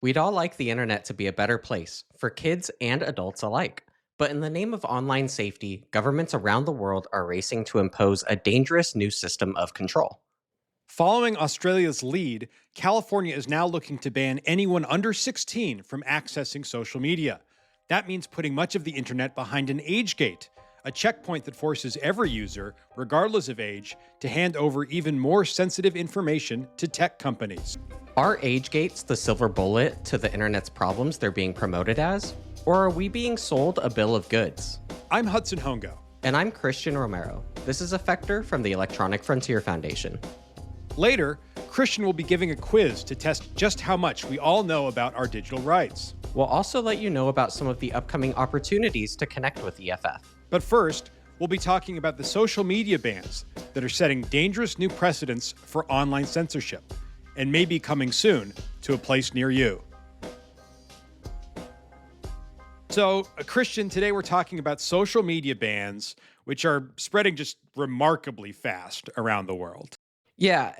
We'd all like the internet to be a better place for kids and adults alike. But in the name of online safety, governments around the world are racing to impose a dangerous new system of control. Following Australia's lead, California is now looking to ban anyone under 16 from accessing social media. That means putting much of the internet behind an age gate, a checkpoint that forces every user, regardless of age, to hand over even more sensitive information to tech companies. Are age gates the silver bullet to the internet's problems they're being promoted as? Or are we being sold a bill of goods? I'm Hudson Hongo. And I'm Christian Romero. This is Effector from the Electronic Frontier Foundation. Later, Christian will be giving a quiz to test just how much we all know about our digital rights. We'll also let you know about some of the upcoming opportunities to connect with EFF. But first, we'll be talking about the social media bans that are setting dangerous new precedents for online censorship and may be coming soon to a place near you. So, Christian, today we're talking about social media bans, which are spreading just remarkably fast around the world. Yeah,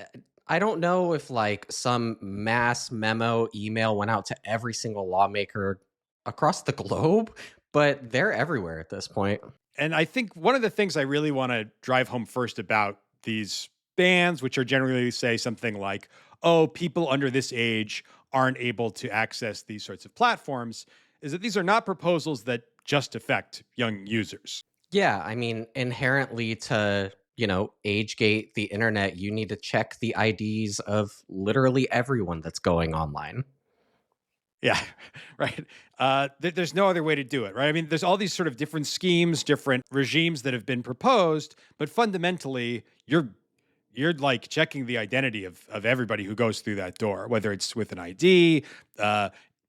I don't know if some mass memo email went out to every single lawmaker across the globe, but they're everywhere at this point. And I think one of the things I really want to drive home first about these bans, which are generally say something like, oh, people under this age aren't able to access these sorts of platforms, is that these are not proposals that just affect young users. Yeah, I mean, inherently to, age gate the internet, you need to check the IDs of literally everyone that's going online. Yeah, right. There's no other way to do it, right? I mean, there's all these sort of different schemes, different regimes that have been proposed, but fundamentally, you're like checking the identity of everybody who goes through that door, whether it's with an ID.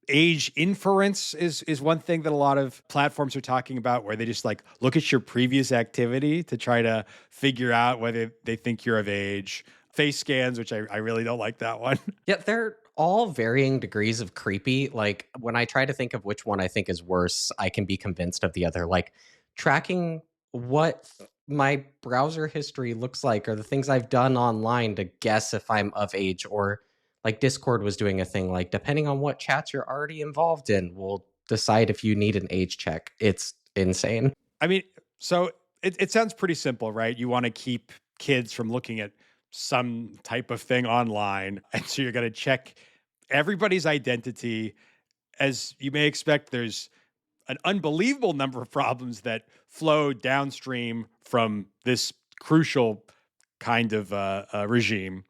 Age inference is one thing that a lot of platforms are talking about, where they just like look at your previous activity to try to figure out whether they think you're of age. Face scans, which I really don't like that one. Yeah, they're all varying degrees of creepy. Like when I try to think of which one I think is worse, I can be convinced of the other. Like tracking what my browser history looks like or the things I've done online to guess if I'm of age, or like Discord was doing a thing like depending on what chats you're already involved in, will decide if you need an age check. It's insane. I mean, so it sounds pretty simple, right? You want to keep kids from looking at some type of thing online. And so you're going to check everybody's identity. As you may expect, there's an unbelievable number of problems that flow downstream from this crucial kind of regime.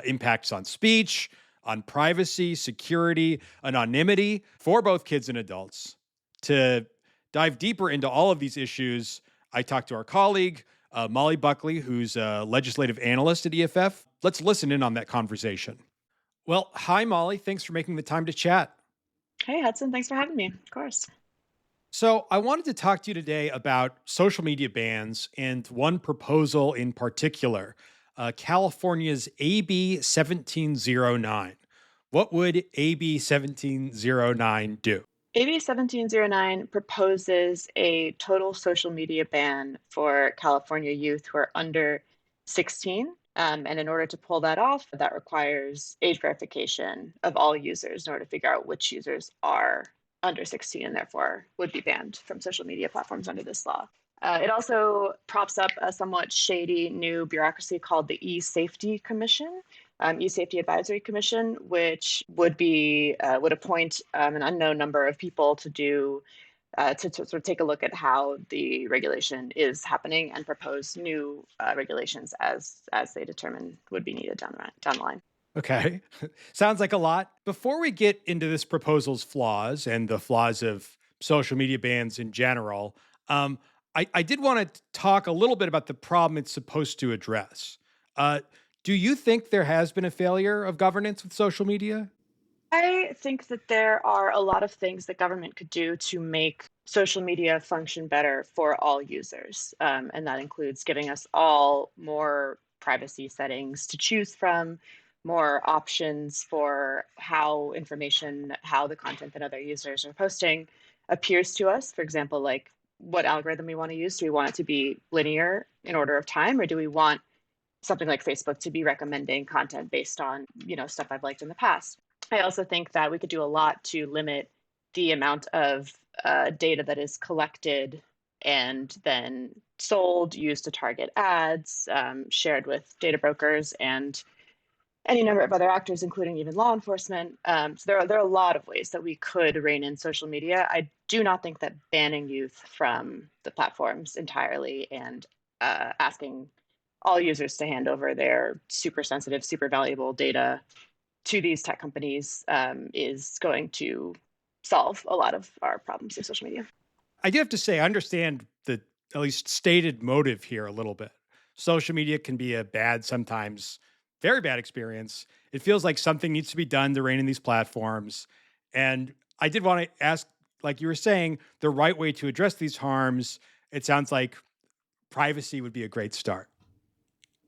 Impacts on speech, on privacy, security, anonymity for both kids and adults. To dive deeper into all of these issues, I talked to our colleague, Molly Buckley, who's a legislative analyst at EFF. Let's listen in on that conversation. Well, hi, Molly. Thanks for making the time to chat. Hey, Hudson. Thanks for having me. Of course. So, I wanted to talk to you today about social media bans and one proposal in particular, California's AB 1709. What would AB 1709 do? AB 1709 proposes a total social media ban for California youth who are under 16. And in order to pull that off, that requires age verification of all users in order to figure out which users are under 16 and therefore would be banned from social media platforms under this law. It also props up a somewhat shady new bureaucracy called the E-Safety Commission, E-Safety Advisory Commission, which would appoint an unknown number of people to do to sort of take a look at how the regulation is happening and propose new regulations as they determine would be needed down the line. Okay. Sounds like a lot. Before we get into this proposal's flaws and the flaws of social media bans in general, I did want to talk a little bit about the problem it's supposed to address. Do you think there has been a failure of governance with social media? I think that there are a lot of things that government could do to make social media function better for all users. And that includes giving us all more privacy settings to choose from, more options for how the content that other users are posting appears to us. For example, like what algorithm we want to use. Do we want it to be linear in order of time, or do we want something like Facebook to be recommending content based on, stuff I've liked in the past? I also think that we could do a lot to limit the amount of data that is collected and then sold, used to target ads, shared with data brokers and any number of other actors, including even law enforcement. So there are a lot of ways that we could rein in social media. I do not think that banning youth from the platforms entirely and asking all users to hand over their super sensitive, super valuable data to these tech companies is going to solve a lot of our problems with social media. I do have to say, I understand the at least stated motive here a little bit. Social media can be a bad, sometimes very bad experience. It feels like something needs to be done to rein in these platforms. And I did want to ask, like you were saying, the right way to address these harms. It sounds like privacy would be a great start.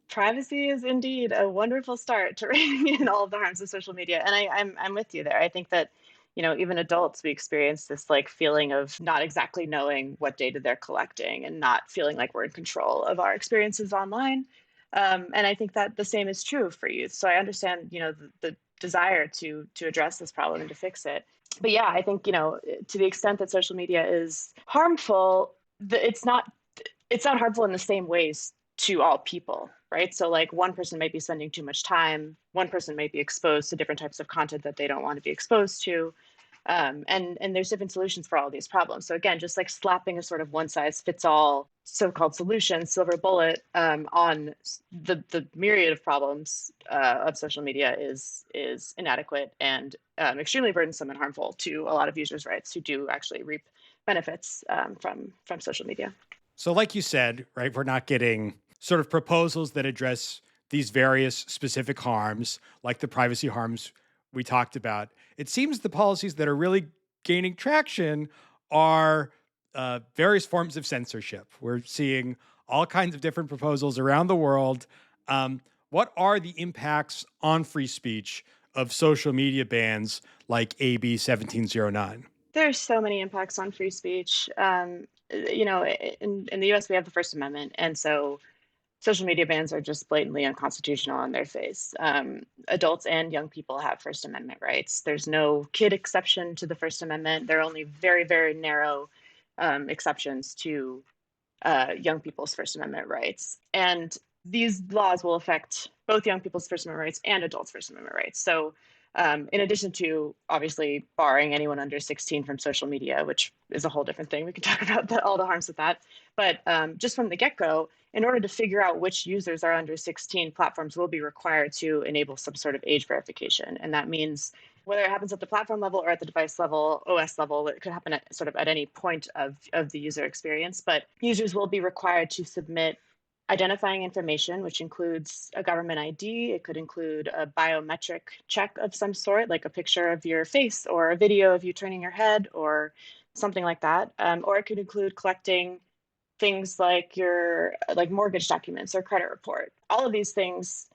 Privacy is indeed a wonderful start to reining in all of the harms of social media, and I'm with you there. I think that even adults, we experience this like feeling of not exactly knowing what data they're collecting and not feeling like we're in control of our experiences online. And I think that the same is true for youth. So I understand the desire to address this problem and to fix it. But yeah, I think to the extent that social media is harmful, it's not harmful in the same ways to all people, right? So like one person might be spending too much time, one person might be exposed to different types of content that they don't want to be exposed to. And there's different solutions for all of these problems. So again, just like slapping a sort of one size fits all so-called solution, silver bullet on the myriad of problems of social media is inadequate and extremely burdensome and harmful to a lot of users' rights who do actually reap benefits from social media. So, like you said, right, we're not getting sort of proposals that address these various specific harms, like the privacy harms we talked about. It seems the policies that are really gaining traction are various forms of censorship. We're seeing all kinds of different proposals around the world. What are the impacts on free speech of social media bans like AB 1709? There's so many impacts on free speech. In the US, we have the First Amendment. And so social media bans are just blatantly unconstitutional on their face. Adults and young people have First Amendment rights. There's no kid exception to the First Amendment. There are only very, very narrow exceptions to young people's First Amendment rights. And these laws will affect both young people's First Amendment rights and adults' First Amendment rights. So in addition to obviously barring anyone under 16 from social media, which is a whole different thing. We can talk about all the harms with that. But just from the get-go, in order to figure out which users are under 16, platforms will be required to enable some sort of age verification. And that means whether it happens at the platform level or at the device level, OS level, it could happen at sort of at any point of the user experience. But users will be required to submit identifying information, which includes a government ID. It could include a biometric check of some sort, like a picture of your face or a video of you turning your head or something like that. Or it could include collecting things like your mortgage documents or credit report. All of these things,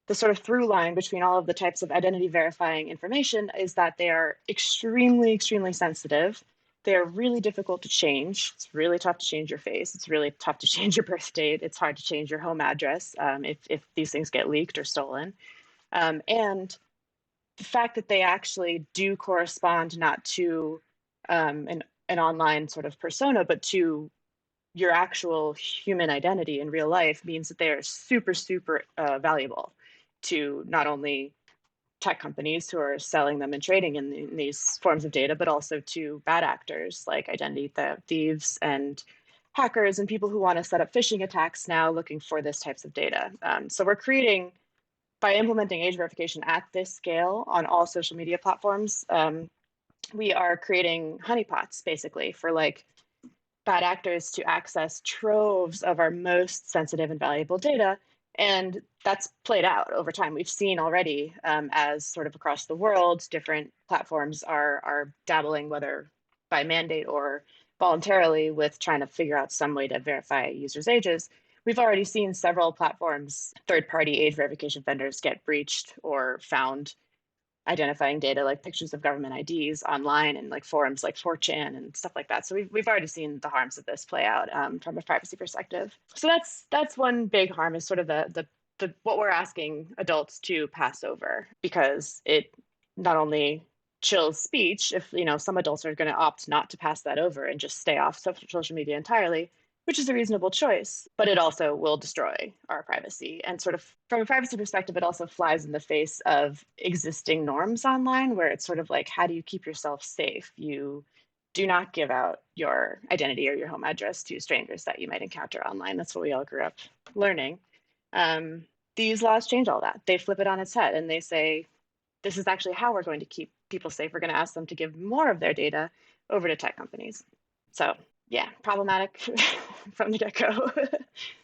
the sort of through line between all of the types of identity verifying information is that they are extremely, extremely sensitive. They're really difficult to change. It's really tough to change your face. It's really tough to change your birth date. It's hard to change your home address if these things get leaked or stolen. And the fact that they actually do correspond not to an online sort of persona, but to your actual human identity in real life means that they are super, super valuable to not only tech companies who are selling them and trading in these forms of data, but also to bad actors like identity thieves and hackers and people who want to set up phishing attacks now looking for this types of data. So we're creating, by implementing age verification at this scale on all social media platforms, we are creating honeypots basically for like bad actors to access troves of our most sensitive and valuable data. And that's played out over time. We've seen already as sort of across the world, different platforms are dabbling, whether by mandate or voluntarily, with trying to figure out some way to verify users' ages. We've already seen several platforms, third-party age verification vendors get breached or found identifying data like pictures of government IDs online and like forums like 4chan and stuff like that. So we've already seen the harms of this play out from a privacy perspective. So that's one big harm, is sort of the what we're asking adults to pass over, because it not only chills speech if some adults are going to opt not to pass that over and just stay off social media entirely, which is a reasonable choice, but it also will destroy our privacy. And sort of from a privacy perspective, it also flies in the face of existing norms online, where it's sort of like, how do you keep yourself safe? You do not give out your identity or your home address to strangers that you might encounter online. That's what we all grew up learning. um, these laws change all that. They flip it on its head and they say, this is actually how we're going to keep people safe. We're going to ask them to give more of their data over to tech companies. So, yeah, problematic from the get-go.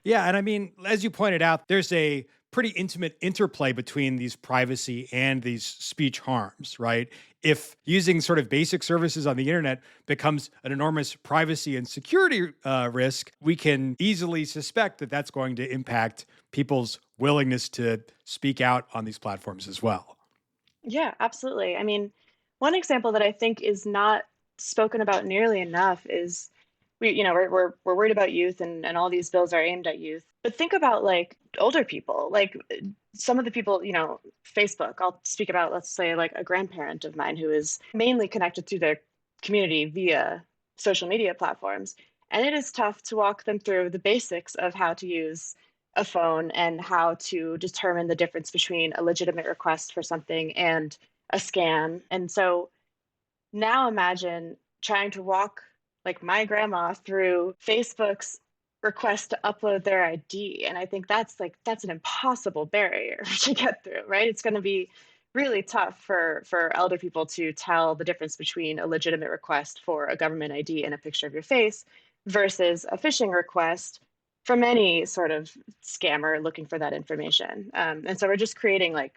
Yeah, and I mean, as you pointed out, there's a pretty intimate interplay between these privacy and these speech harms, right? If using sort of basic services on the internet becomes an enormous privacy and security risk, we can easily suspect that that's going to impact people's willingness to speak out on these platforms as well. Yeah, absolutely. I mean, one example that I think is not spoken about nearly enough is we're worried about youth, and all these bills are aimed at youth. But think about like older people, like some of the people, Facebook. I'll speak about, let's say, like a grandparent of mine who is mainly connected to their community via social media platforms. And it is tough to walk them through the basics of how to use a phone and how to determine the difference between a legitimate request for something and a scam. And so now imagine trying to walk like my grandma through Facebook's request to upload their ID. And I think that's an impossible barrier to get through, right? It's going to be really tough for elder people to tell the difference between a legitimate request for a government ID and a picture of your face versus a phishing request from any sort of scammer looking for that information. And so we're just creating like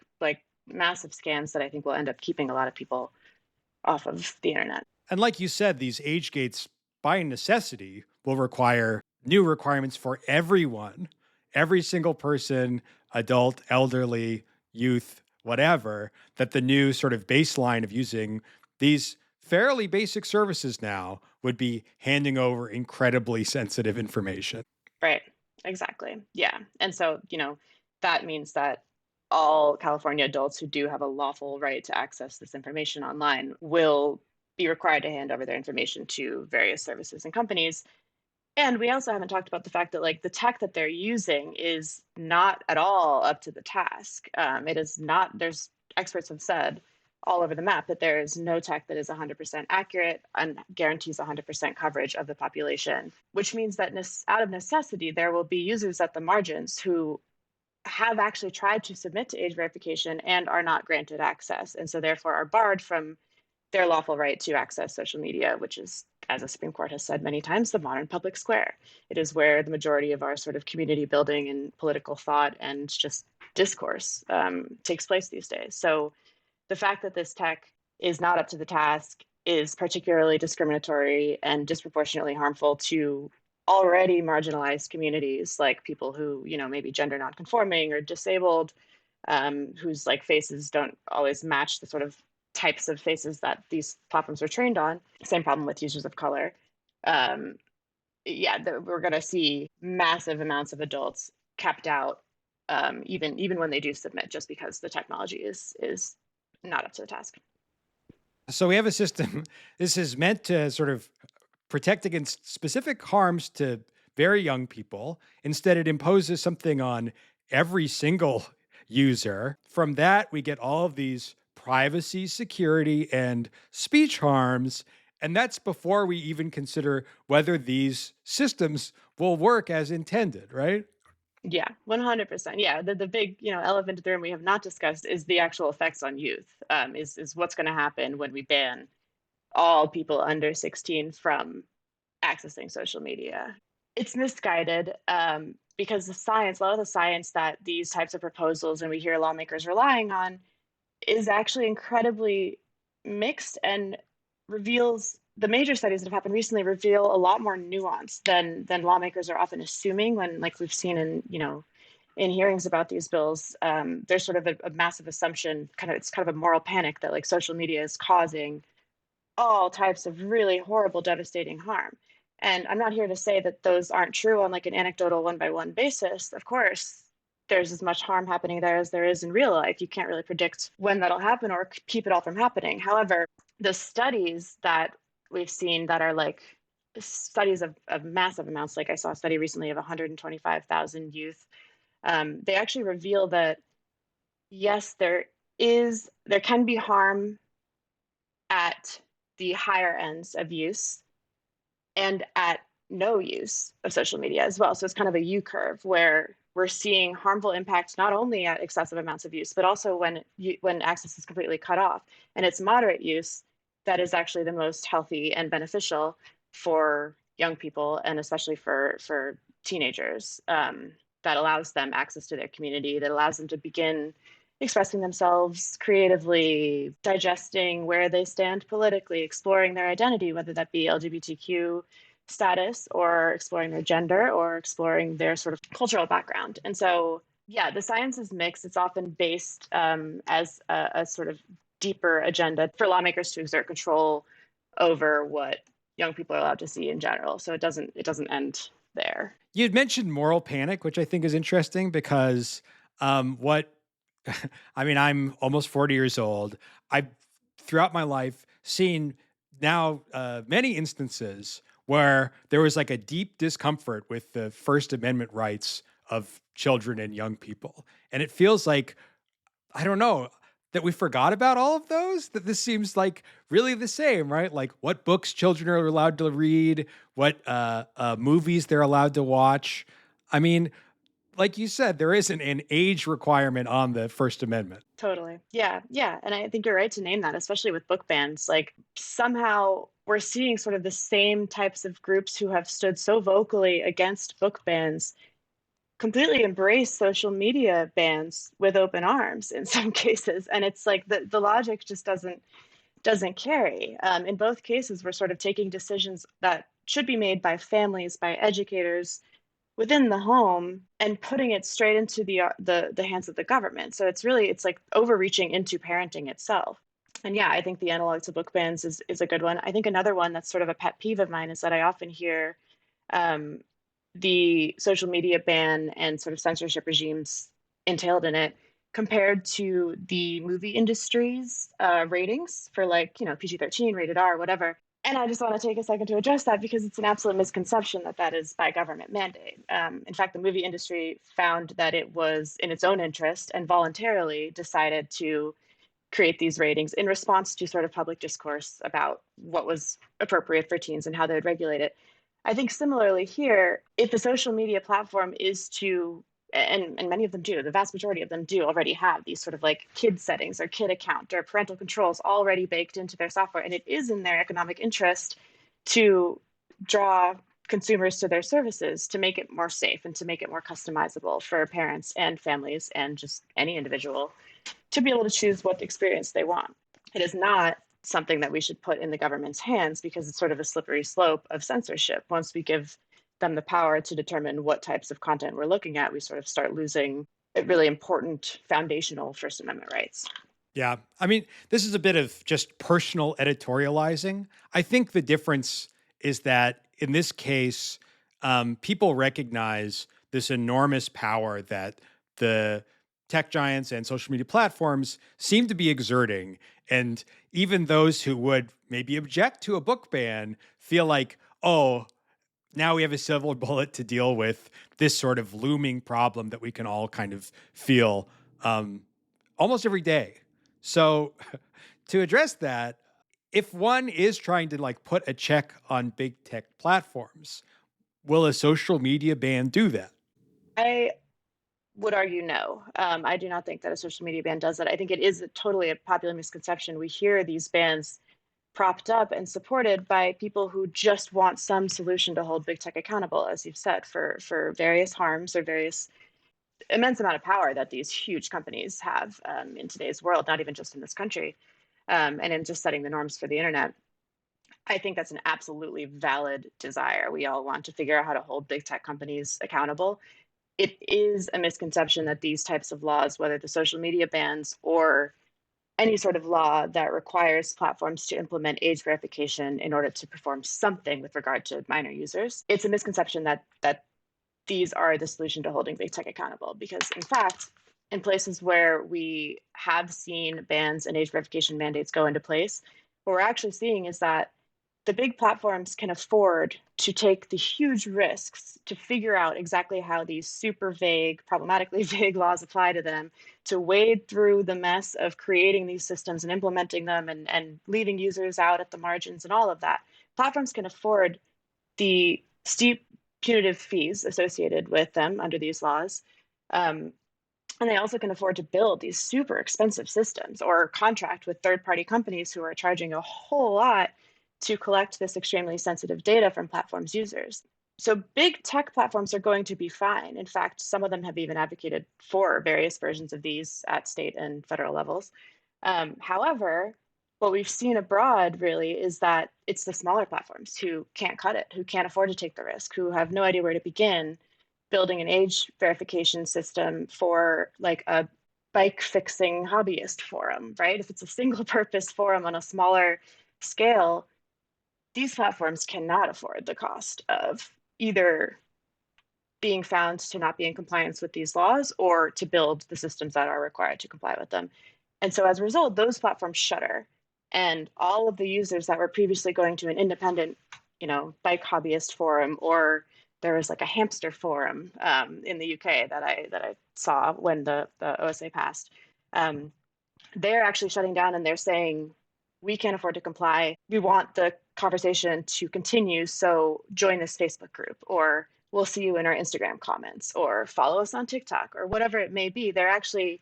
massive scams that I think will end up keeping a lot of people off of the internet. And like you said, these age gates by necessity will require new requirements for everyone, every single person, adult, elderly, youth, whatever, that the new sort of baseline of using these fairly basic services now would be handing over incredibly sensitive information. Right. Exactly. Yeah. And so, that means that all California adults who do have a lawful right to access this information online will be required to hand over their information to various services and companies. And we also haven't talked about the fact that like the tech that they're using is not at all up to the task. It is not. There's experts have said all over the map that there is no tech that is 100% accurate and guarantees 100% coverage of the population, which means that out of necessity, there will be users at the margins who have actually tried to submit to age verification and are not granted access, and so therefore are barred from their lawful right to access social media, which is, as the Supreme Court has said many times, the modern public square. It is where the majority of our sort of community building and political thought and just discourse takes place these days. So the fact that this tech is not up to the task is particularly discriminatory and disproportionately harmful to already marginalized communities, like people who, maybe gender nonconforming or disabled, whose like faces don't always match the sort of types of faces that these platforms are trained on. Same problem with users of color. We're going to see massive amounts of adults kept out, even when they do submit, just because the technology is not up to the task. So we have a system. This is meant to sort of protect against specific harms to very young people. Instead, it imposes something on every single user. From that, we get all of these privacy, security, and speech harms. And that's before we even consider whether these systems will work as intended, right? Yeah, 100%. Yeah, the big elephant in the room we have not discussed is the actual effects on youth. Is what's going to happen when we ban all people under 16 from accessing social media. It's misguided because a lot of the science that these types of proposals and we hear lawmakers relying on is actually incredibly mixed and reveals the major studies that have happened recently reveal a lot more nuance than lawmakers are often assuming when, like we've seen in hearings about these bills. There's sort of a massive assumption, it's kind of a moral panic that like social media is causing all types of really horrible, devastating harm. And I'm not here to say that those aren't true on like an anecdotal one by one basis. Of course, there's as much harm happening there as there is in real life. You can't really predict when that'll happen or keep it all from happening. However, the studies that we've seen that are like studies of massive amounts, like I saw a study recently of 125,000 youth, they actually reveal that yes, there can be harm at the higher ends of use and at no use of social media as well. So it's kind of a U curve where we're seeing harmful impacts not only at excessive amounts of use, but also when access is completely cut off. And it's moderate use that is actually the most healthy and beneficial for young people, and especially for teenagers. That allows them access to their community, that allows them to begin expressing themselves creatively, digesting where they stand politically, exploring their identity, whether that be LGBTQ status or exploring their gender or exploring their sort of cultural background. And so, yeah, the science is mixed. It's often based as a sort of deeper agenda for lawmakers to exert control over what young people are allowed to see in general. So it doesn't end there. You'd mentioned moral panic, which I think is interesting because what I mean, I'm almost 40 years old. I've throughout my life seen now many instances where there was like a deep discomfort with the First Amendment rights of children and young people. And it feels like, I don't know, that we forgot about all of those, that this seems like really the same, right? Like what books children are allowed to read, what movies they're allowed to watch. I mean, like you said, there isn't an age requirement on the First Amendment. Totally. Yeah. Yeah. And I think you're right to name that, especially with book bans. Like somehow we're seeing sort of the same types of groups who have stood so vocally against book bans completely embrace social media bans with open arms in some cases. And it's like the logic just doesn't carry. In both cases, we're sort of taking decisions that should be made by families, by educators, within the home and putting it straight into the hands of the government. So it's like overreaching into parenting itself. And yeah, I think the analog to book bans is a good one. I think another one that's sort of a pet peeve of mine is that I often hear the social media ban and sort of censorship regimes entailed in it compared to the movie industry's ratings for like, PG-13, rated R, whatever. And I just want to take a second to address that because it's an absolute misconception that that is by government mandate. In fact, the movie industry found that it was in its own interest and voluntarily decided to create these ratings in response to sort of public discourse about what was appropriate for teens and how they would regulate it. I think similarly here, if the social media platform is to, and many of them do, the vast majority of them do already have these sort of like kid settings or kid account or parental controls already baked into their software. And it is in their economic interest to draw consumers to their services to make it more safe and to make it more customizable for parents and families and just any individual to be able to choose what experience they want. It is not something that we should put in the government's hands because it's sort of a slippery slope of censorship. Once we give them the power to determine what types of content we're looking at, we sort of start losing really important foundational First Amendment rights. Yeah. I mean, this is a bit of just personal editorializing. I think the difference is that in this case, people recognize this enormous power that the tech giants and social media platforms seem to be exerting. And even those who would maybe object to a book ban feel like, oh, now we have a silver bullet to deal with this sort of looming problem that we can all kind of feel almost every day. So to address that, if one is trying to like put a check on big tech platforms, will a social media ban do that? I would argue no. I do not think that a social media ban does that. I think it is totally a popular misconception. We hear these bans propped up and supported by people who just want some solution to hold big tech accountable, as you've said, for various harms or various immense amount of power that these huge companies have in today's world, not even just in this country, and in just setting the norms for the internet. I think that's an absolutely valid desire. We all want to figure out how to hold big tech companies accountable. It is a misconception that these types of laws, whether the social media bans or any sort of law that requires platforms to implement age verification in order to perform something with regard to minor users, it's a misconception that these are the solution to holding big tech accountable. Because in fact, in places where we have seen bans and age verification mandates go into place, what we're actually seeing is that the big platforms can afford to take the huge risks to figure out exactly how these super vague, problematically vague laws apply to them, to wade through the mess of creating these systems and implementing them and leaving users out at the margins and all of that. Platforms can afford the steep punitive fees associated with them under these laws. And they also can afford to build these super expensive systems or contract with third-party companies who are charging a whole lot to collect this extremely sensitive data from platforms' users. So big tech platforms are going to be fine. In fact, some of them have even advocated for various versions of these at state and federal levels. However, what we've seen abroad really is that it's the smaller platforms who can't cut it, who can't afford to take the risk, who have no idea where to begin building an age verification system for like a bike fixing hobbyist forum, right? If it's a single purpose forum on a smaller scale, these platforms cannot afford the cost of either being found to not be in compliance with these laws or to build the systems that are required to comply with them. And so as a result, those platforms shutter. And all of the users that were previously going to an independent, bike hobbyist forum, or there was like a hamster forum in the UK that I saw when the OSA passed. They're actually shutting down and they're saying, we can't afford to comply. We want the conversation to continue. So join this Facebook group, or we'll see you in our Instagram comments, or follow us on TikTok, or whatever it may be. They're actually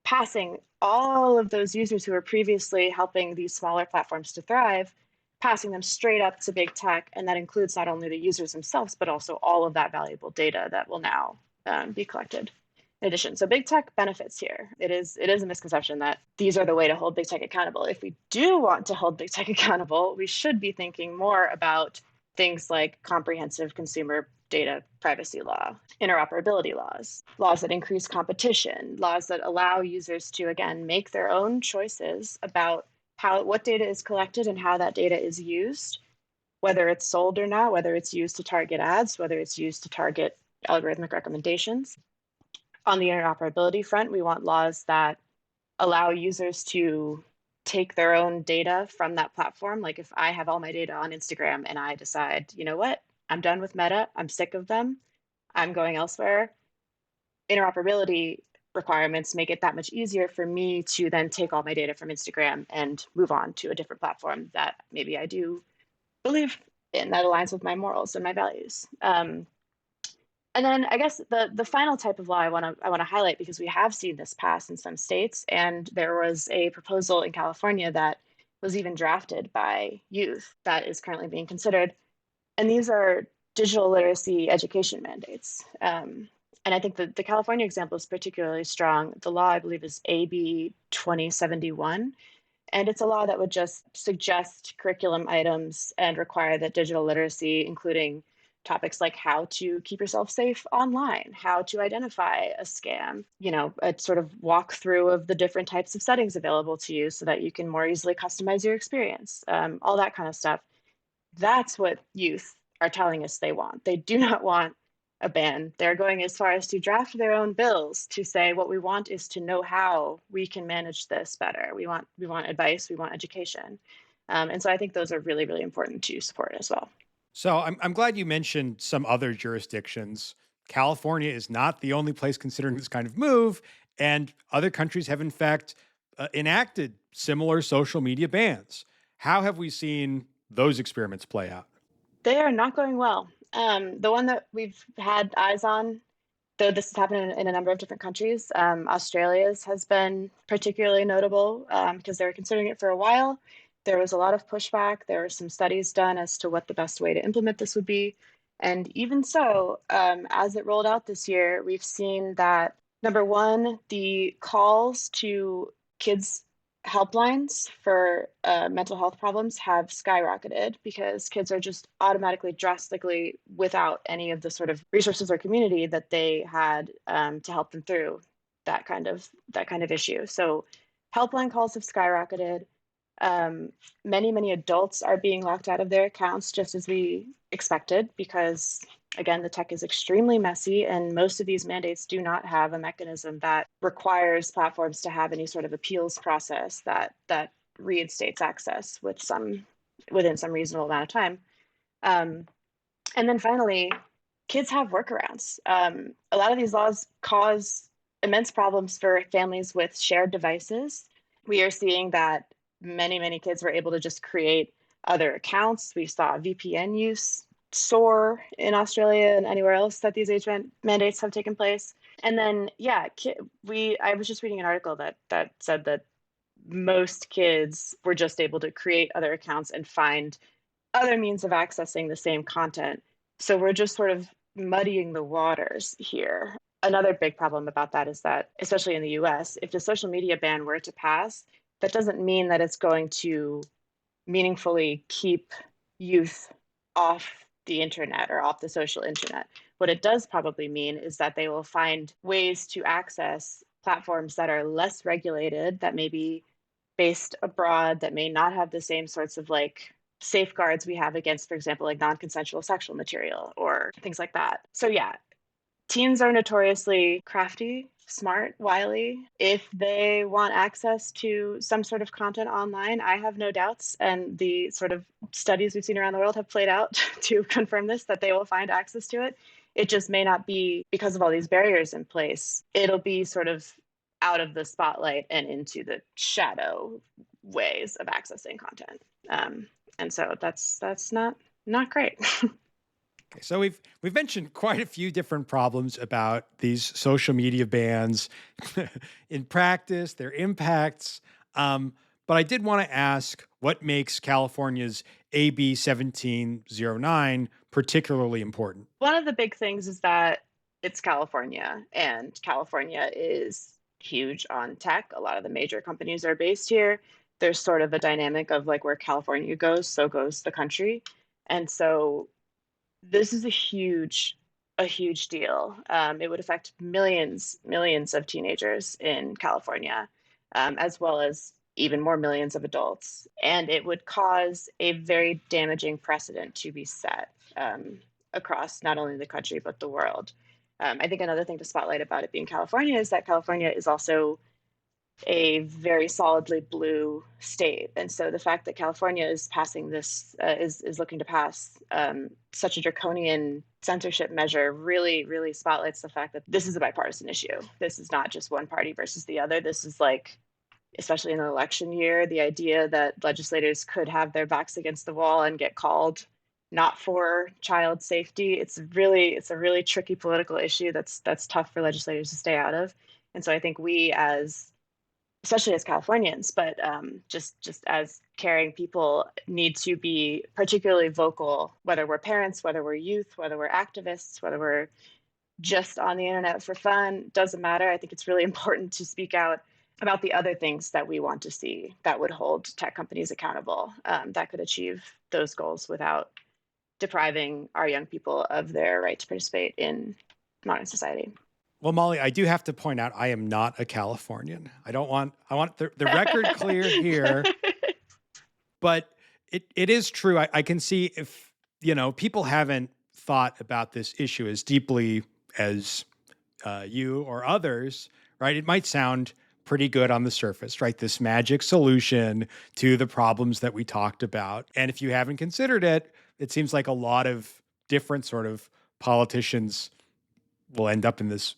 passing all of those users who were previously helping these smaller platforms to thrive, passing them straight up to big tech. And that includes not only the users themselves, but also all of that valuable data that will now be collected in addition. So big tech benefits here. It is a misconception that these are the way to hold big tech accountable. If we do want to hold big tech accountable, we should be thinking more about things like comprehensive consumer data privacy law, interoperability laws, laws that increase competition, laws that allow users to, again, make their own choices about what data is collected and how that data is used, whether it's sold or not, whether it's used to target ads, whether it's used to target algorithmic recommendations. On the interoperability front, we want laws that allow users to take their own data from that platform. Like if I have all my data on Instagram and I decide, you know what, I'm done with Meta, I'm sick of them, I'm going elsewhere, interoperability requirements make it that much easier for me to then take all my data from Instagram and move on to a different platform that maybe I do believe in, that aligns with my morals and my values. And then I guess the final type of law I want to highlight, because we have seen this pass in some states, and there was a proposal in California that was even drafted by youth that is currently being considered. And these are digital literacy education mandates. And I think the California example is particularly strong. The law, I believe, is AB 2071. And it's a law that would just suggest curriculum items and require that digital literacy, including topics like how to keep yourself safe online, how to identify a scam, a sort of walkthrough of the different types of settings available to you so that you can more easily customize your experience, all that kind of stuff. That's what youth are telling us they want. They do not want a ban. They're going as far as to draft their own bills to say what we want is to know how we can manage this better. We want advice, we want education. And so I think those are really, really important to support as well. So I'm glad you mentioned some other jurisdictions. California is not the only place considering this kind of move, and other countries have in fact enacted similar social media bans. How have we seen those experiments play out? They are not going well. The one that we've had eyes on, though this has happened in a number of different countries, Australia's has been particularly notable because they were considering it for a while. There was a lot of pushback. There were some studies done as to what the best way to implement this would be. And even so, as it rolled out this year, we've seen that, number one, the calls to kids' helplines for mental health problems have skyrocketed because kids are just automatically, drastically without any of the sort of resources or community that they had to help them through that kind of issue. So helpline calls have skyrocketed. Many adults are being locked out of their accounts, just as we expected, because Again, the tech is extremely messy, and most of these mandates do not have a mechanism that requires platforms to have any sort of appeals process that reinstates access within some reasonable amount of time. Um, and then finally, kids have workarounds. A lot of these laws cause immense problems for families with shared devices. We are seeing that many kids were able to just create other accounts. We saw VPN use soar in Australia and anywhere else that these age mandates have taken place. And then, yeah, I was just reading an article that said that most kids were just able to create other accounts and find other means of accessing the same content. So we're just sort of muddying the waters here. Another big problem about that is that, especially in the US, if the social media ban were to pass, that doesn't mean that it's going to meaningfully keep youth off the internet or off the social internet. What it does probably mean is that they will find ways to access platforms that are less regulated, that may be based abroad, that may not have the same sorts of like safeguards we have against, for example, like non-consensual sexual material or things like that. So yeah, teens are notoriously crafty, smart, wily. If they want access to some sort of content online, I have no doubts, and the sort of studies we've seen around the world have played out to confirm this, that they will find access to it. It just may not be because of all these barriers in place. It'll be sort of out of the spotlight and into the shadow ways of accessing content. And so that's not great. Okay, so we've mentioned quite a few different problems about these social media bans in practice, their impacts. But I did want to ask what makes California's AB 1709 particularly important. One of the big things is that it's California, and California is huge on tech. A lot of the major companies are based here. There's sort of a dynamic of like where California goes, so goes the country. And so this is a huge deal. It would affect millions of teenagers in California, as well as even more millions of adults. And it would cause a very damaging precedent to be set across not only the country, but the world. I think another thing to spotlight about it being California is that California is also a very solidly blue state. And so the fact that California is passing this, is looking to pass such a draconian censorship measure really spotlights the fact that this is a bipartisan issue. This is not just one party versus the other. This is like, especially in an election year, the idea that legislators could have their backs against the wall and get called not for child safety. It's a really tricky political issue that's tough for legislators to stay out of. And so I think we, as especially as Californians, but just as caring people, need to be particularly vocal, whether we're parents, whether we're youth, whether we're activists, whether we're just on the internet for fun, doesn't matter. I think it's really important to speak out about the other things that we want to see that would hold tech companies accountable, that could achieve those goals without depriving our young people of their right to participate in modern society. Well, Molly, I do have to point out I am not a Californian. I want the record clear here, but it is true. I can see if, people haven't thought about this issue as deeply as you or others, right? It might sound pretty good on the surface, right? This magic solution to the problems that we talked about. And if you haven't considered it, it seems like a lot of different sort of politicians will end up in this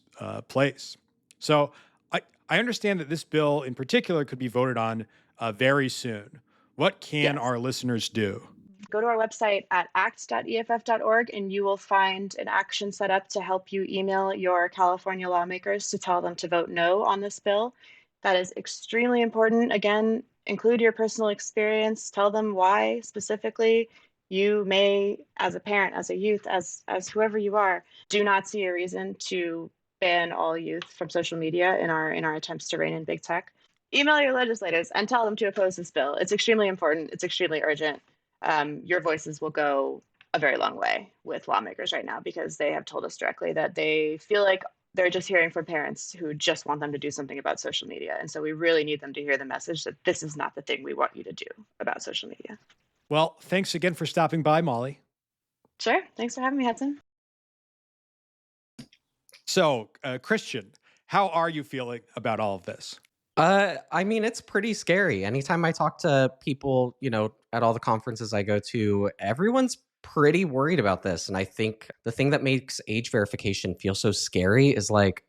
place. So I understand that this bill in particular could be voted on very soon. What can our listeners do? Go to our website at act.eff.org and you will find an action set up to help you email your California lawmakers to tell them to vote no on this bill. That is extremely important. Again, include your personal experience, tell them why specifically you may, as a parent, as a youth, as whoever you are, do not see a reason to ban all youth from social media in our attempts to rein in big tech. Email your legislators and tell them to oppose this bill. It's extremely important. It's extremely urgent. Your voices will go a very long way with lawmakers right now because they have told us directly that they feel like they're just hearing from parents who just want them to do something about social media. And so we really need them to hear the message that this is not the thing we want you to do about social media. Well, thanks again for stopping by, Molly. Sure. Thanks for having me, Hudson. So, Christian, how are you feeling about all of this? I mean, it's pretty scary. Anytime I talk to people, at all the conferences I go to, everyone's pretty worried about this. And I think the thing that makes age verification feel so scary is like,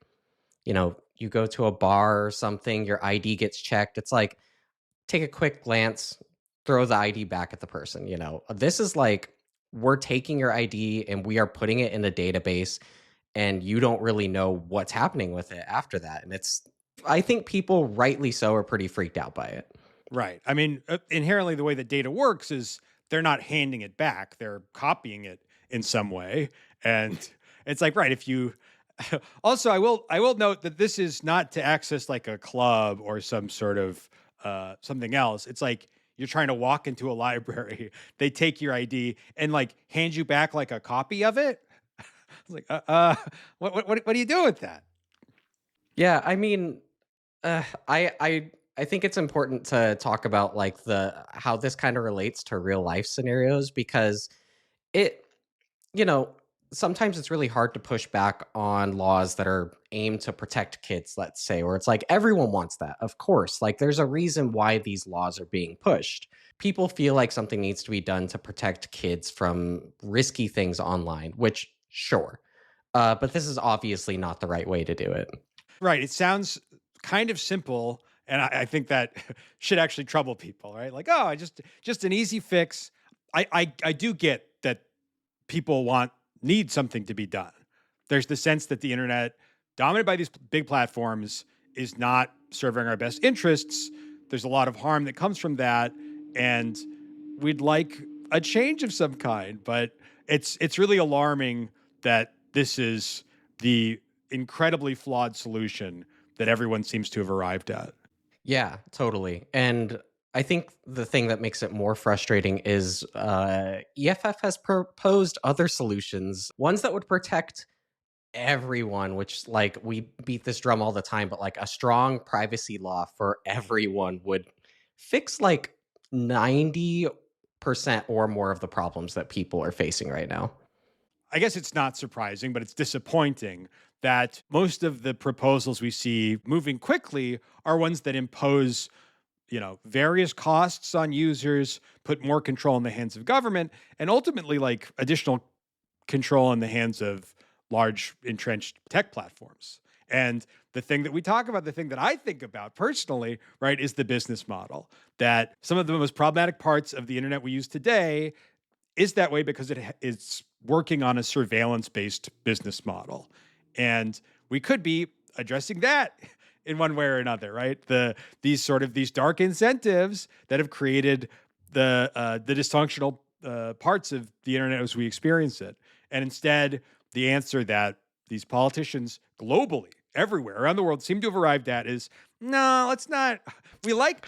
you go to a bar or something, your ID gets checked. It's like, take a quick glance, throw the ID back at the person. This is like, we're taking your ID and we are putting it in a database, and you don't really know what's happening with it after that. And I think people, rightly so, are pretty freaked out by it. Right. I mean, inherently, the way that data works is they're not handing it back; they're copying it in some way, and it's like, right, if you. Also, I will note that this is not to access like a club or some sort of something else. It's like you're trying to walk into a library. They take your ID and like hand you back like a copy of it. It's like, what do you do with that? Yeah, I mean, I think it's important to talk about like the how this kind of relates to real life scenarios, because it you know, sometimes it's really hard to push back on laws that are aimed to protect kids, let's say, or it's like everyone wants that. Of course, like there's a reason why these laws are being pushed. People feel like something needs to be done to protect kids from risky things online, which sure. But this is obviously not the right way to do it. Right. It sounds kind of simple, and I think that should actually trouble people, right? Like, oh, I just an easy fix. I do get that people need something to be done. There's the sense that the internet, dominated by these big platforms, is not serving our best interests. There's a lot of harm that comes from that, and we'd like a change of some kind. But it's really alarming that this is the incredibly flawed solution that everyone seems to have arrived at. Yeah, totally. And I think the thing that makes it more frustrating is EFF has proposed other solutions, ones that would protect everyone, which, like, we beat this drum all the time, but like a strong privacy law for everyone would fix like 90% or more of the problems that people are facing right now. I guess it's not surprising, but it's disappointing that most of the proposals we see moving quickly are ones that impose, various costs on users, put more control in the hands of government, and ultimately like additional control in the hands of large entrenched tech platforms. And the thing that we talk about, the thing that I think about personally, right, is the business model. That some of the most problematic parts of the internet we use today is that way because it's working on a surveillance-based business model. And we could be addressing that in one way or another, right? These dark incentives that have created the dysfunctional parts of the internet as we experience it. And instead, the answer that these politicians globally, everywhere around the world, seem to have arrived at is, no, let's not. We like,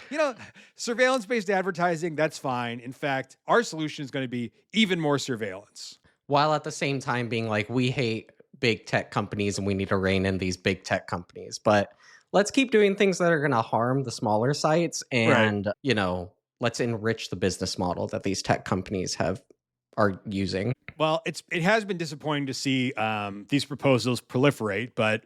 surveillance-based advertising, that's fine. In fact, our solution is going to be even more surveillance. While at the same time being like, we hate big tech companies and we need to rein in these big tech companies. But let's keep doing things that are going to harm the smaller sites, and, let's enrich the business model that these tech companies are using. Well, it has been disappointing to see these proposals proliferate, but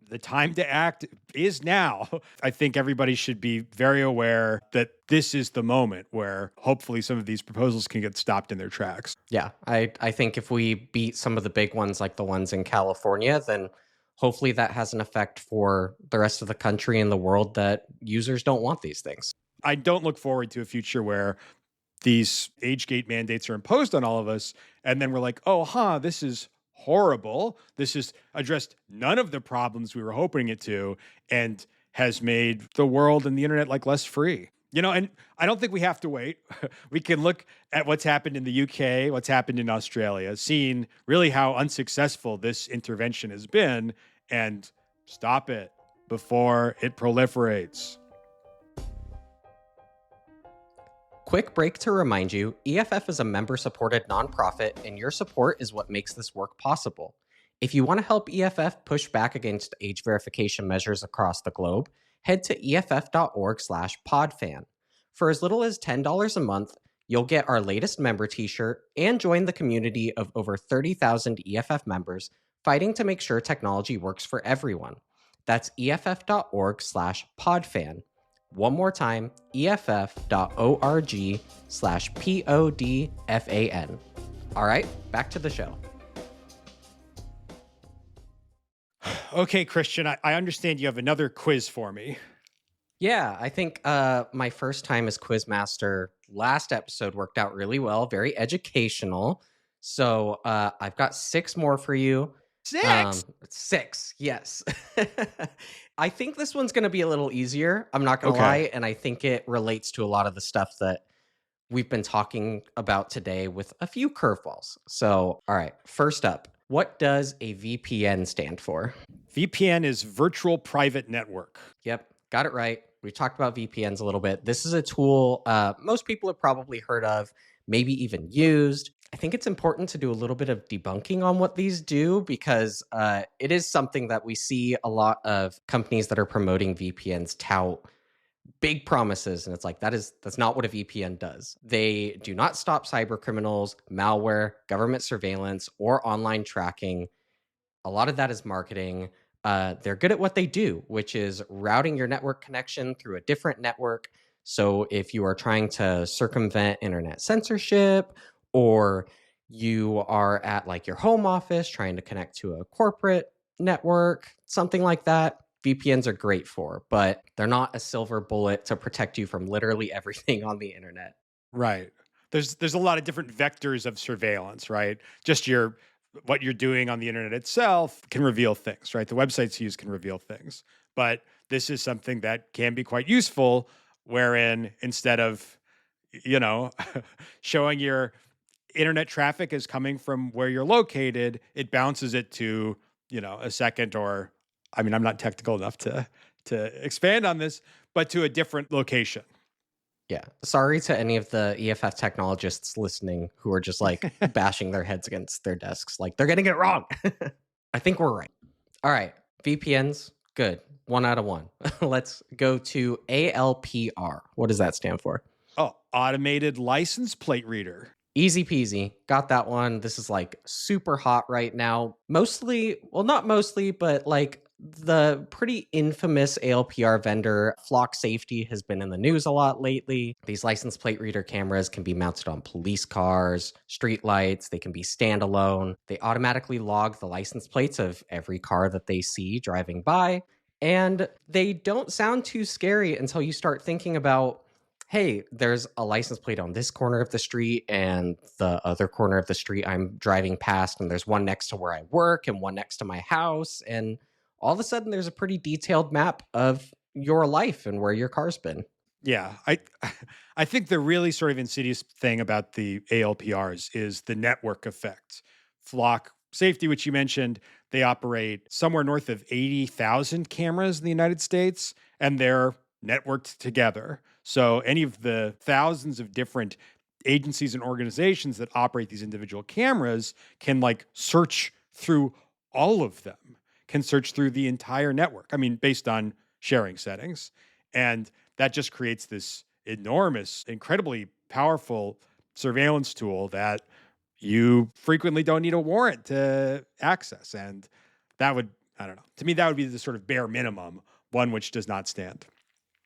the time to act is now. I think everybody should be very aware that this is the moment where hopefully some of these proposals can get stopped in their tracks. Yeah, I think if we beat some of the big ones like the ones in California, then hopefully that has an effect for the rest of the country and the world, that users don't want these things. I don't look forward to a future where these age gate mandates are imposed on all of us, and then we're like, this is horrible. This has addressed none of the problems we were hoping it to, and has made the world and the internet like less free. And I don't think we have to wait. We can look at what's happened in the UK, what's happened in Australia, seeing really how unsuccessful this intervention has been, and stop it before it proliferates. Quick break to remind you, EFF is a member-supported nonprofit, and your support is what makes this work possible. If you want to help EFF push back against age verification measures across the globe, head to EFF.org/podfan. For as little as $10 a month, you'll get our latest member t-shirt and join the community of over 30,000 EFF members fighting to make sure technology works for everyone. That's EFF.org/podfan. One more time, EFF.org/PODFAN. All right, back to the show. Okay, Christian, I understand you have another quiz for me. Yeah, I think my first time as Quizmaster last episode worked out really well, very educational. So I've got 6 more for you. 6? 6, yes. I think this one's going to be a little easier. I'm not going to Okay. lie. And I think it relates to a lot of the stuff that we've been talking about today with a few curveballs. So, all right, first up, what does a VPN stand for? VPN is Virtual Private Network. Yep, got it right. We've talked about VPNs a little bit. This is a tool most people have probably heard of, maybe even used. I think it's important to do a little bit of debunking on what these do because it is something that we see a lot of companies that are promoting VPNs tout big promises, and it's like that's not what a VPN does. They do not stop cyber criminals, malware, government surveillance, or online tracking. A lot of that is marketing. They're good at what they do, which is routing your network connection through a different network. So if you are trying to circumvent internet censorship, or you are at like your home office trying to connect to a corporate network, something like that, VPNs are great for, but they're not a silver bullet to protect you from literally everything on the internet. Right. There's a lot of different vectors of surveillance, right? Just what you're doing on the internet itself can reveal things, right? The websites you use can reveal things. But this is something that can be quite useful, wherein instead of, showing your internet traffic is coming from where you're located, it bounces it to, a second or, I'm not technical enough to expand on this, but to a different location. Yeah. Sorry to any of the EFF technologists listening who are just like bashing their heads against their desks. Like they're getting it wrong. I think we're right. All right. VPNs, good. 1 out of 1. Let's go to ALPR. What does that stand for? Oh, automated license plate reader. Easy peasy. Got that one. This is like super hot right now. Mostly, well, not mostly, but like the pretty infamous ALPR vendor, Flock Safety, has been in the news a lot lately. These license plate reader cameras can be mounted on police cars, street lights. They can be standalone. They automatically log the license plates of every car that they see driving by. And they don't sound too scary until you start thinking about, hey, there's a license plate on this corner of the street and the other corner of the street I'm driving past, and there's one next to where I work and one next to my house. And all of a sudden, there's a pretty detailed map of your life and where your car's been. Yeah, I think the really sort of insidious thing about the ALPRs is the network effect. Flock Safety, which you mentioned, they operate somewhere north of 80,000 cameras in the United States, and they're networked together. So any of the thousands of different agencies and organizations that operate these individual cameras can like search through all of them, can search through the entire network. Based on sharing settings. And that just creates this enormous, incredibly powerful surveillance tool that you frequently don't need a warrant to access. And that would, I don't know, to me, that would be the sort of bare minimum, one which does not stand.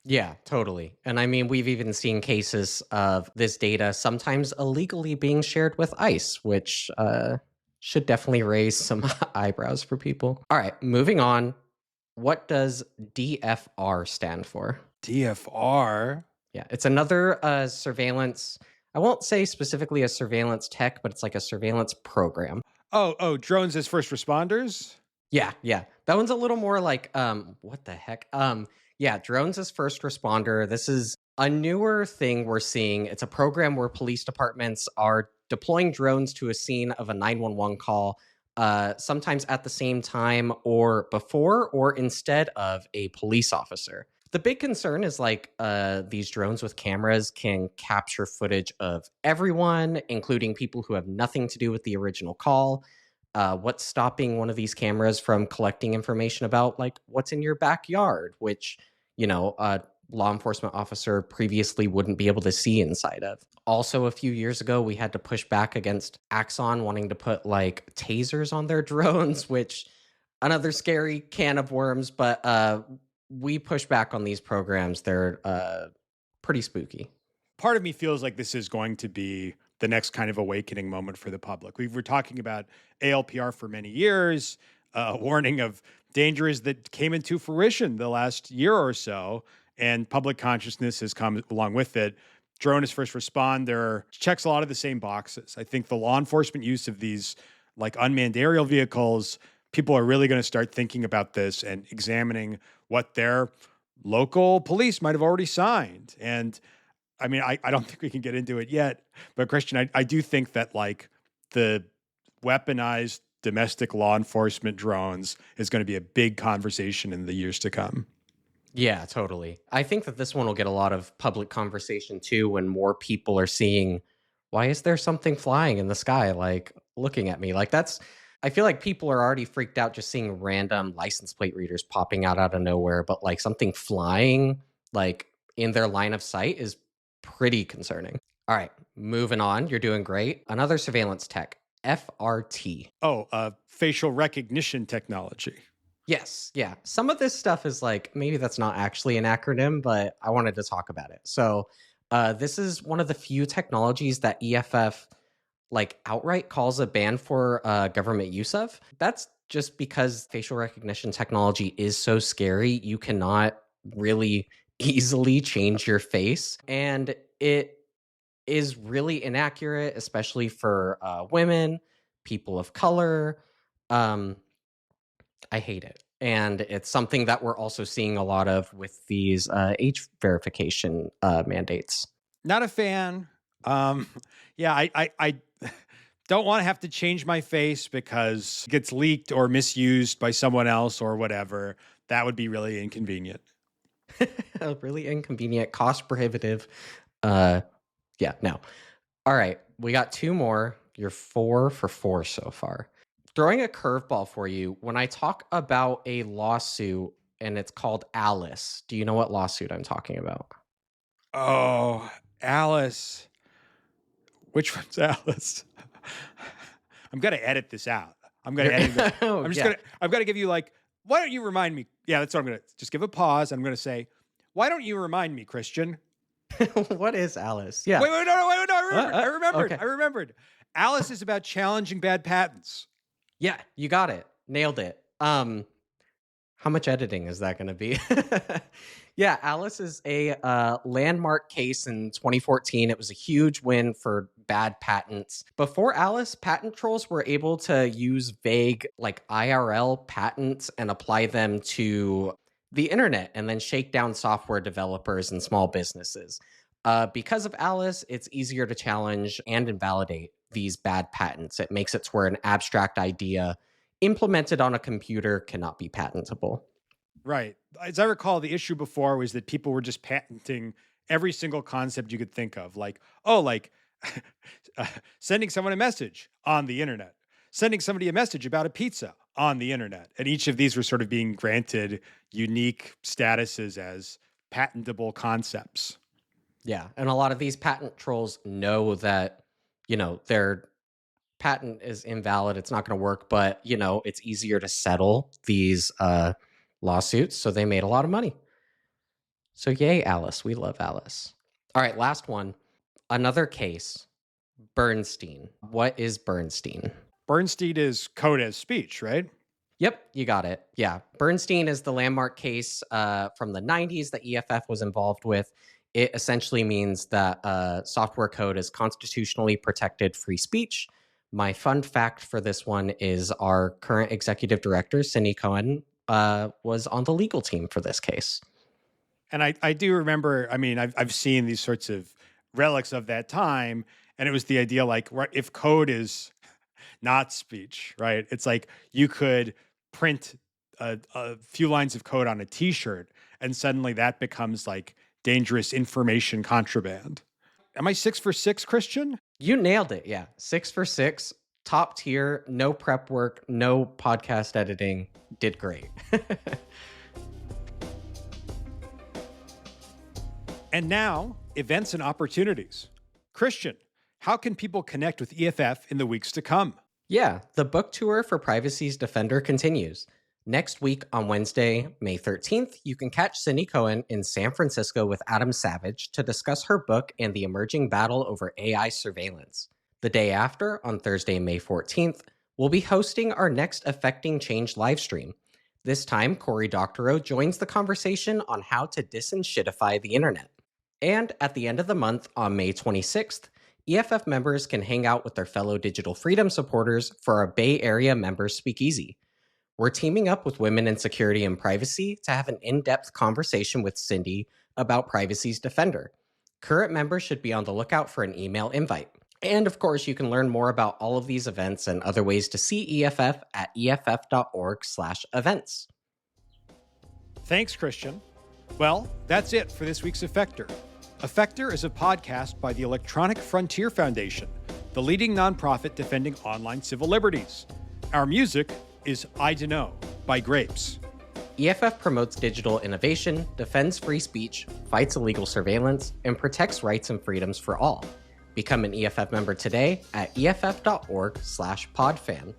Yeah, totally. And we've even seen cases of this data sometimes illegally being shared with ICE, which should definitely raise some eyebrows for people. All right, moving on. What does DFR stand for? DFR? Yeah, it's another surveillance. I won't say specifically a surveillance tech, but it's like a surveillance program. Oh, drones as first responders? Yeah. That one's a little more like, what the heck? Yeah, drones as first responder. This is a newer thing we're seeing. It's a program where police departments are deploying drones to a scene of a 911 call, sometimes at the same time or before or instead of a police officer. The big concern is like these drones with cameras can capture footage of everyone, including people who have nothing to do with the original call. What's stopping one of these cameras from collecting information about like what's in your backyard, which, law enforcement officer previously wouldn't be able to see inside of. Also, a few years ago, we had to push back against Axon wanting to put like tasers on their drones, which another scary can of worms, but we push back on these programs. They're pretty spooky. Part of me feels like this is going to be the next kind of awakening moment for the public. We were talking about ALPR for many years, warning of dangers that came into fruition the last year or so, and public consciousness has come along with it. Drone as first responder checks a lot of the same boxes. I think the law enforcement use of these like unmanned aerial vehicles, people are really going to start thinking about this and examining what their local police might have already signed. And I mean, I don't think we can get into it yet, but Christian, I do think that like the weaponized domestic law enforcement drones is going to be a big conversation in the years to come. Yeah, totally. I think that this one will get a lot of public conversation too when more people are seeing, why is there something flying in the sky, like looking at me? Like I feel like people are already freaked out just seeing random license plate readers popping out of nowhere, but like something flying like in their line of sight is pretty concerning. All right, moving on. You're doing great. Another surveillance tech, FRT. Oh, facial recognition technology. Yes, yeah. Some of this stuff is like, maybe that's not actually an acronym, but I wanted to talk about it. So this is one of the few technologies that EFF like outright calls a ban for government use of. That's just because facial recognition technology is so scary. You cannot really easily change your face. And it is really inaccurate, especially for women, people of color. I hate it. And it's something that we're also seeing a lot of with these age verification mandates. Not a fan. Yeah, I don't want to have to change my face because it gets leaked or misused by someone else or whatever. That would be really inconvenient. Really inconvenient, cost prohibitive. Yeah, no. All right, we got two more. You're 4 for 4 so far. Throwing a curveball for you, when I talk about a lawsuit and it's called Alice, do you know what lawsuit I'm talking about? Oh, Alice. Which one's Alice? I'm going to edit this out. I'm going to edit it. I'm going to give you like, why don't you remind me? Yeah, that's what I'm going to just give a pause. I'm going to say, why don't you remind me, Christian? What is Alice? Yeah. Wait, no, I remembered. Okay. I remembered. Alice is about challenging bad patents. Yeah, you got it. Nailed it. How much editing is that going to be? Yeah, Alice is a landmark case in 2014. It was a huge win for bad patents. Before Alice, patent trolls were able to use vague like IRL patents and apply them to the internet and then shake down software developers and small businesses. Because of Alice, it's easier to challenge and invalidate these bad patents. It makes it to where an abstract idea implemented on a computer cannot be patentable. Right. As I recall, the issue before was that people were just patenting every single concept you could think of. Like, sending someone a message on the internet, sending somebody a message about a pizza on the internet. And each of these were sort of being granted unique statuses as patentable concepts. Yeah. And a lot of these patent trolls know that, their patent is invalid. It's not going to work, but, it's easier to settle these lawsuits. So they made a lot of money. So yay, Alice. We love Alice. All right. Last one. Another case. Bernstein. What is Bernstein? Bernstein is code as speech, right? Yep, you got it. Yeah. Bernstein is the landmark case from the 90s that EFF was involved with. It essentially means that software code is constitutionally protected free speech. My fun fact for this one is our current executive director, Cindy Cohen, was on the legal team for this case. And I do remember, I've seen these sorts of relics of that time, and it was the idea like, if code is not speech, right? It's like you could print a few lines of code on a t-shirt, and suddenly that becomes like dangerous information contraband. Am I 6 for 6, Christian? You nailed it. Yeah. 6 for 6, top tier, no prep work, no podcast editing. Did great. And now, events and opportunities. Christian, how can people connect with EFF in the weeks to come? Yeah, the book tour for Privacy's Defender continues. Next week on Wednesday, May 13th, you can catch Cindy Cohen in San Francisco with Adam Savage to discuss her book and the emerging battle over AI surveillance. The day after, on Thursday, May 14th, we'll be hosting our next Affecting Change livestream. This time, Cory Doctorow joins the conversation on how to disenshittify the internet. And at the end of the month, on May 26th, EFF members can hang out with their fellow digital freedom supporters for our Bay Area Members Speakeasy. We're teaming up with Women in Security and Privacy to have an in-depth conversation with Cindy about Privacy's Defender. Current members should be on the lookout for an email invite. And of course, you can learn more about all of these events and other ways to see EFF at EFF.org/events. Thanks, Christian. Well, that's it for this week's Effector. Effector is a podcast by the Electronic Frontier Foundation, the leading nonprofit defending online civil liberties. Our music is I Dunno by Grapes. EFF promotes digital innovation, defends free speech, fights illegal surveillance, and protects rights and freedoms for all. Become an EFF member today at EFF.org/podfan.